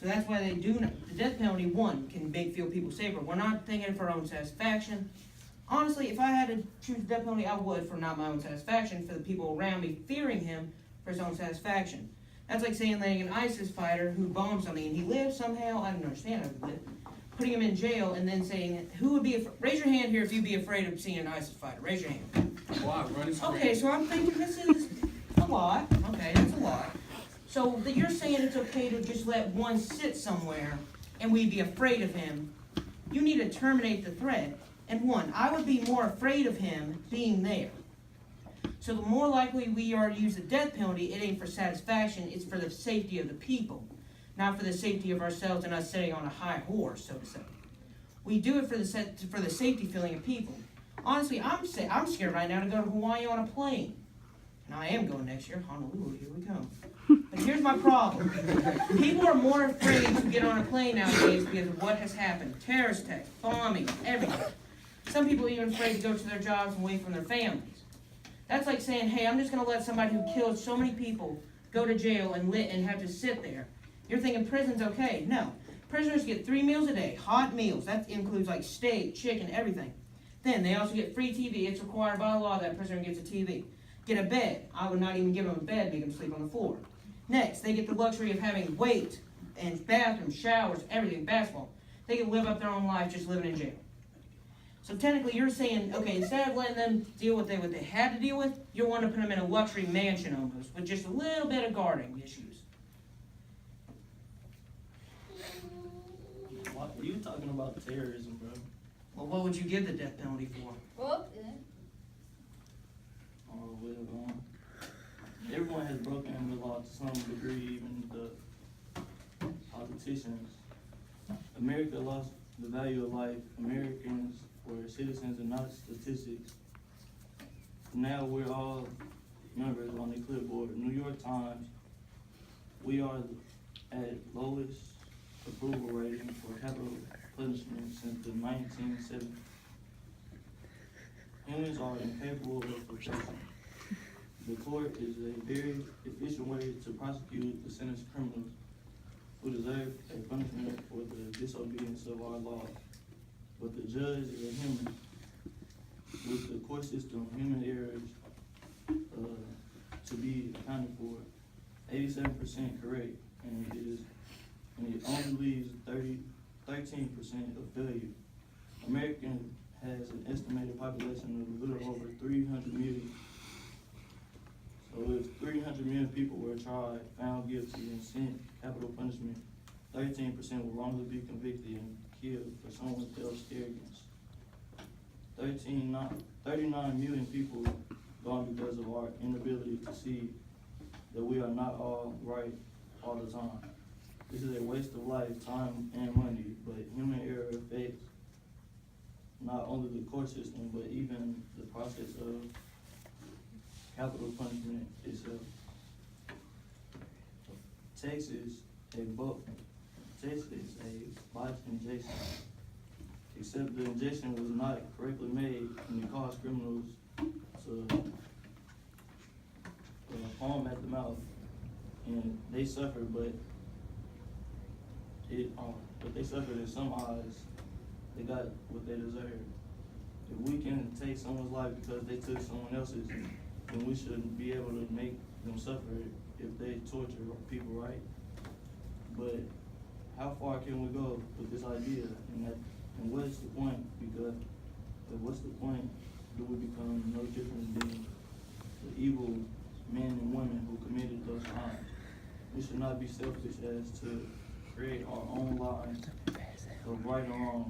So that's why they do, the death penalty, one, can make feel people safer. We're not thinking it for our own satisfaction. Honestly, if I had to choose the death penalty, I would for not my own satisfaction, for the people around me fearing him for his own satisfaction. That's like saying letting an ISIS fighter who bombed something and he lived somehow, I don't understand how he lived, putting him in rail and then saying, who would be, raise your hand here if you'd be afraid of seeing an ISIS fighter. Raise your hand. Why? Running screen. Okay, so I'm thinking this is a lot. Okay, that's a lot. So that you're saying it's okay to just let one sit somewhere and we'd be afraid of him. You need to terminate the threat. And one, I would be more afraid of him being there. So the more likely we are to use the death penalty, it ain't for satisfaction, it's for the safety of the people. Not for the safety of ourselves and us sitting on a high horse, so to say. We do it for the safety feeling of people. Honestly, I'm scared right now to go to Hawaii on a plane. And I am going next year. Honolulu, here we come. But here's my problem. People are more afraid to get on a plane nowadays because of what has happened. Terrorist attacks, bombing, everything. Some people are even afraid to go to their jobs and away from their families. That's like saying, hey, I'm just going to let somebody who killed so many people go to jail and have to sit there. You're thinking prison's okay. No. Prisoners get 3 meals a day, hot meals. That includes like steak, chicken, everything. Then they also get free TV. It's required by law that a prisoner gets a TV. Get a bed. I would not even give them a bed, make them sleep on the floor. Next, they get the luxury of having weight and bathrooms, showers, everything, basketball. They can live up their own life just living in jail. So technically you're saying, okay, instead of letting them deal with what they had to deal with, you want to put them in a luxury mansion almost, with just a little bit of guarding issues. What are you talking about terrorism, bro? Well, what would you give the death penalty for? Well, Oh, well, everyone has broken the law to some degree, even the politicians. America lost the value of life. Americans were citizens and not statistics. Now we're all numbers on the clipboard. New York Times, we are at lowest approval rating for capital punishment since the 1970s. Humans are incapable of protection. The court is a very efficient way to prosecute the sentenced criminals who deserve a punishment for the disobedience of our laws. But the judge is a human. With the court system, human errors to be accounted for, 87% correct, and it only leaves 13% of failure. America has an estimated population of a little over 300 million. So if 300 million people were tried, found guilty, and sent capital punishment, 13% will wrongly be convicted and killed for someone else's arrogance. 39 million people gone because of our inability to see that we are not all right all the time. This is a waste of life, time, and money, but human error affects not only the court system, but even the process of capital punishment itself. Texas, a botched injection. Except the injection was not correctly made and it caused criminals to foam at the mouth, and they suffered, but they suffered in some eyes. They got what they deserved. If we can take someone's life because they took someone else's, then we shouldn't be able to make them suffer if they torture people, right? But how far can we go with this idea? And what is the point? Because what's the point? Do we become no different than the evil men and women who committed those crimes? We should not be selfish as to create our own lives of right and wrong.